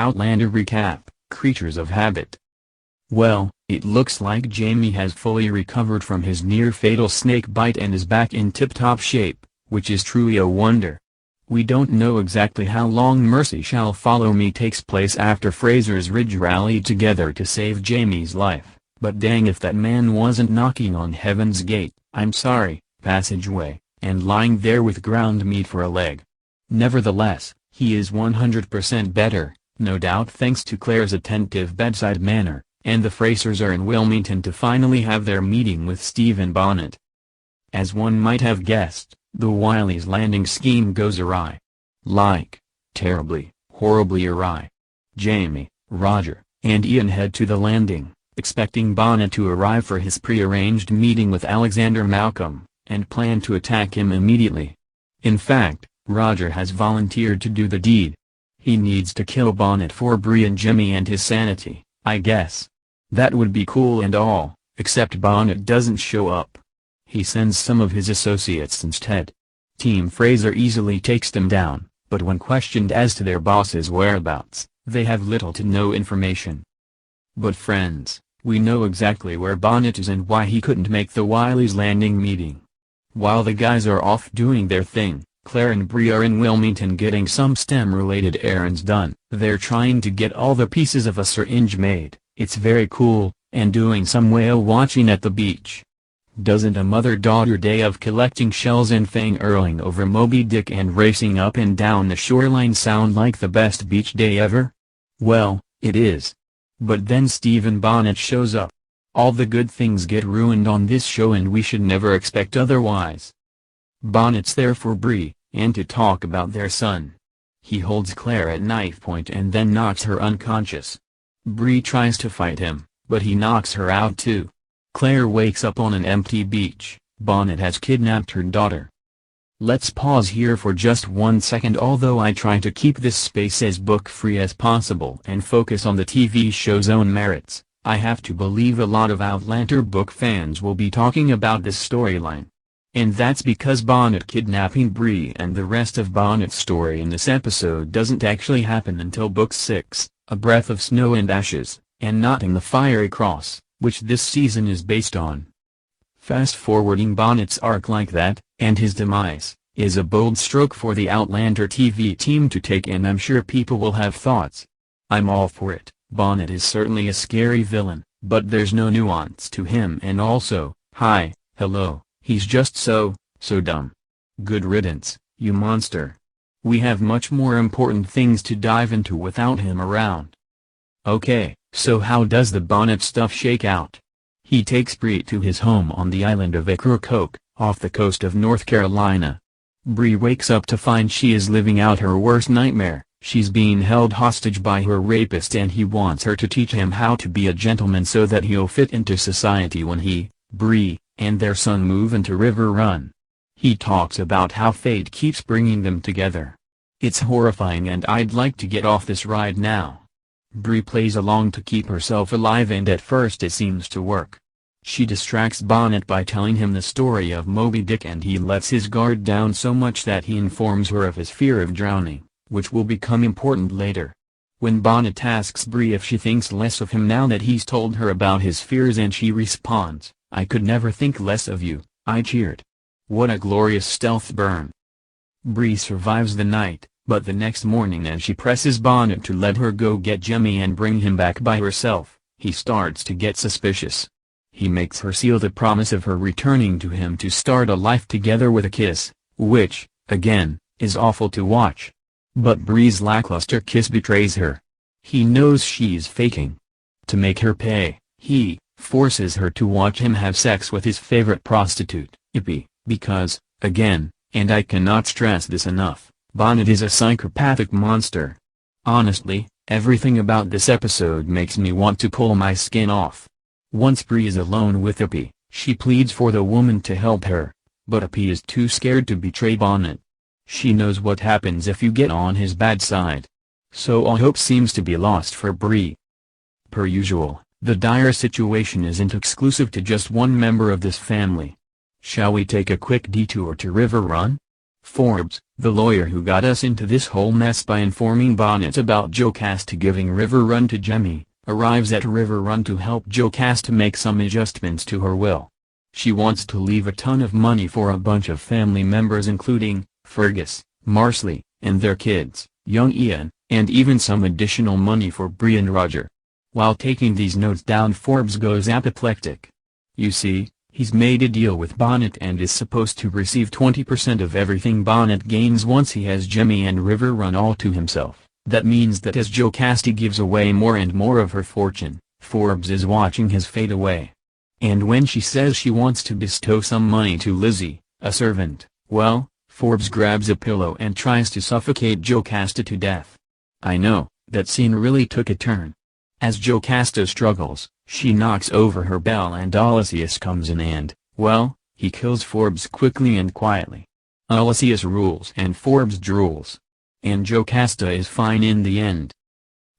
Outlander recap, Creatures of Habit. Well, it looks like Jamie has fully recovered from his near-fatal snake bite and is back in tip-top shape, which is truly a wonder. We don't know exactly how long Mercy Shall Follow Me takes place after Fraser's Ridge rallied together to save Jamie's life, but dang if that man wasn't knocking on Heaven's Gate, I'm sorry, passageway, and lying there with ground meat for a leg. Nevertheless, he is 100% better, no doubt thanks to Claire's attentive bedside manner, and the Frasers are in Wilmington to finally have their meeting with Stephen Bonnet. As one might have guessed, the Wileys' landing scheme goes awry. Like, terribly, horribly awry. Jamie, Roger, and Ian head to the landing, expecting Bonnet to arrive for his pre-arranged meeting with Alexander Malcolm, and plan to attack him immediately. In fact, Roger has volunteered to do the deed. He needs to kill Bonnet for Bree and Jimmy and his sanity, I guess. That would be cool and all, except Bonnet doesn't show up. He sends some of his associates instead. Team Fraser easily takes them down, but when questioned as to their boss's whereabouts, they have little to no information. But friends, we know exactly where Bonnet is and why he couldn't make the Wileys' landing meeting. While the guys are off doing their thing, Claire and Bree are in Wilmington getting some STEM-related errands done. They're trying to get all the pieces of a syringe made, it's very cool, and doing some whale watching at the beach. Doesn't a mother-daughter day of collecting shells and fang-erling over Moby Dick and racing up and down the shoreline sound like the best beach day ever? Well, it is. But then Stephen Bonnet shows up. All the good things get ruined on this show and we should never expect otherwise. Bonnet's there for Bree, and to talk about their son. He holds Claire at knife point and then knocks her unconscious. Bree tries to fight him, but he knocks her out too. Claire wakes up on an empty beach. Bonnet has kidnapped her daughter. Let's pause here for just 1 second. Although I try to keep this space as book-free as possible and focus on the TV show's own merits, I have to believe a lot of Outlander book fans will be talking about this storyline. And that's because Bonnet kidnapping Bree and the rest of Bonnet's story in this episode doesn't actually happen until Book 6, A Breath of Snow and Ashes, and not in the Fiery Cross, which this season is based on. Fast-forwarding Bonnet's arc like that, and his demise, is a bold stroke for the Outlander TV team to take, and I'm sure people will have thoughts. I'm all for it. Bonnet is certainly a scary villain, but there's no nuance to him, and also, hello. He's just so dumb. Good riddance, you monster. We have much more important things to dive into without him around. Okay, so how does the Bonnet stuff shake out? He takes Bree to his home on the island of Ocracoke, off the coast of North Carolina. Bree wakes up to find she is living out her worst nightmare. She's being held hostage by her rapist and he wants her to teach him how to be a gentleman so that he'll fit into society when he, Bree, and their son move into River Run. He talks about how fate keeps bringing them together. It's horrifying and I'd like to get off this ride now. Bree plays along to keep herself alive and at first it seems to work. She distracts Bonnet by telling him the story of Moby Dick and he lets his guard down so much that he informs her of his fear of drowning, which will become important later. When Bonnet asks Bree if she thinks less of him now that he's told her about his fears and she responds, "I could never think less of you," I cheered. What a glorious stealth burn. Bree survives the night, but the next morning as she presses Bonnet to let her go get Jimmy and bring him back by herself, he starts to get suspicious. He makes her seal the promise of her returning to him to start a life together with a kiss, which, again, is awful to watch. But Bree's lackluster kiss betrays her. He knows she's faking. To make her pay, he forces her to watch him have sex with his favorite prostitute, Ippy, because, again, and I cannot stress this enough, Bonnet is a psychopathic monster. Honestly, everything about this episode makes me want to pull my skin off. Once Bree is alone with Ippy, she pleads for the woman to help her, but Ippy is too scared to betray Bonnet. She knows what happens if you get on his bad side. So all hope seems to be lost for Bree. Per usual, the dire situation isn't exclusive to just one member of this family. Shall we take a quick detour to River Run? Forbes, the lawyer who got us into this whole mess by informing Bonnet about Jocasta giving River Run to Jemmy, arrives at River Run to help Jocasta make some adjustments to her will. She wants to leave a ton of money for a bunch of family members including Fergus, Marsley, and their kids, young Ian, and even some additional money for Bree and Roger. While taking these notes down, Forbes goes apoplectic. You see, he's made a deal with Bonnet and is supposed to receive 20% of everything Bonnet gains once he has Jemmy and River Run all to himself. That means that as Jocasta gives away more and more of her fortune, Forbes is watching his fade away. And when she says she wants to bestow some money to Lizzie, a servant, well, Forbes grabs a pillow and tries to suffocate Jocasta to death. I know, that scene really took a turn. As Jocasta struggles, she knocks over her bell and Odysseus comes in and, well, he kills Forbes quickly and quietly. Odysseus rules and Forbes drools. And Jocasta is fine in the end.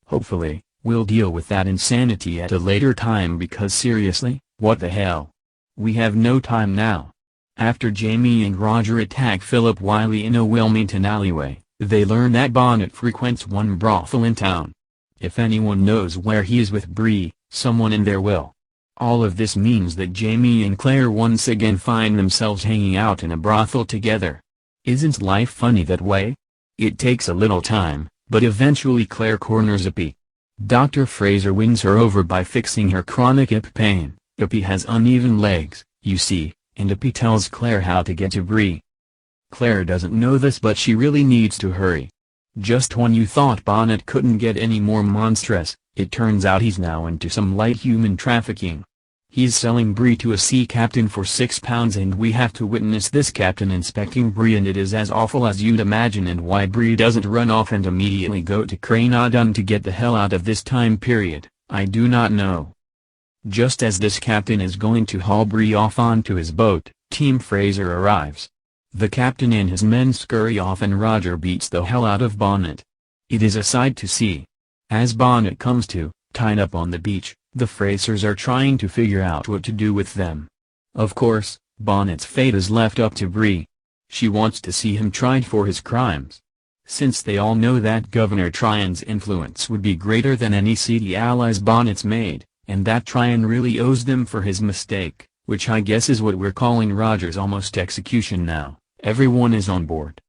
Hopefully, we'll deal with that insanity at a later time because seriously, what the hell? We have no time now. After Jamie and Roger attack Philip Wiley in a Wilmington alleyway, they learn that Bonnet frequents one brothel in town. If anyone knows where he is with Bree, someone in there will. All of this means that Jamie and Claire once again find themselves hanging out in a brothel together. Isn't life funny that way? It takes a little time, but eventually Claire corners Ippy. Dr. Fraser wins her over by fixing her chronic hip pain. Ippy has uneven legs, you see, and Ippy tells Claire how to get to Bree. Claire doesn't know this but she really needs to hurry. Just when you thought Bonnet couldn't get any more monstrous, it turns out he's now into some light human trafficking. He's selling Bree to a sea captain for £6 and we have to witness this captain inspecting Bree, and it is as awful as you'd imagine. And why Bree doesn't run off and immediately go to Cranadon to get the hell out of this time period, I do not know. Just as this captain is going to haul Bree off onto his boat, Team Fraser arrives. The captain and his men scurry off and Roger beats the hell out of Bonnet. It is a sight to see. As Bonnet comes to, tied up on the beach, the Frasers are trying to figure out what to do with them. Of course, Bonnet's fate is left up to Bree. She wants to see him tried for his crimes. Since they all know that Governor Tryon's influence would be greater than any seedy allies Bonnet's made, and that Tryon really owes them for his mistake, which I guess is what we're calling Roger's almost execution now, everyone is on board.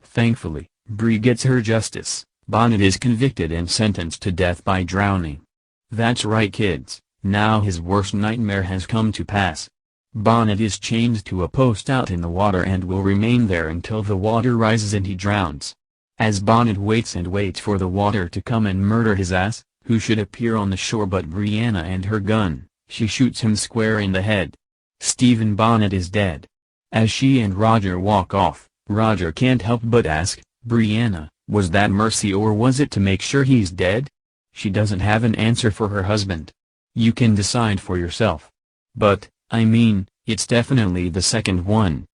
Thankfully, Bree gets her justice. Bonnet is convicted and sentenced to death by drowning. That's right kids, now his worst nightmare has come to pass. Bonnet is chained to a post out in the water and will remain there until the water rises and he drowns. As Bonnet waits and waits for the water to come and murder his ass, who should appear on the shore but Brianna and her gun, she shoots him square in the head. Stephen Bonnet is dead. As she and Roger walk off, Roger can't help but ask, Brianna, was that mercy or was it to make sure he's dead? She doesn't have an answer for her husband. You can decide for yourself. But, I mean, it's definitely the second one.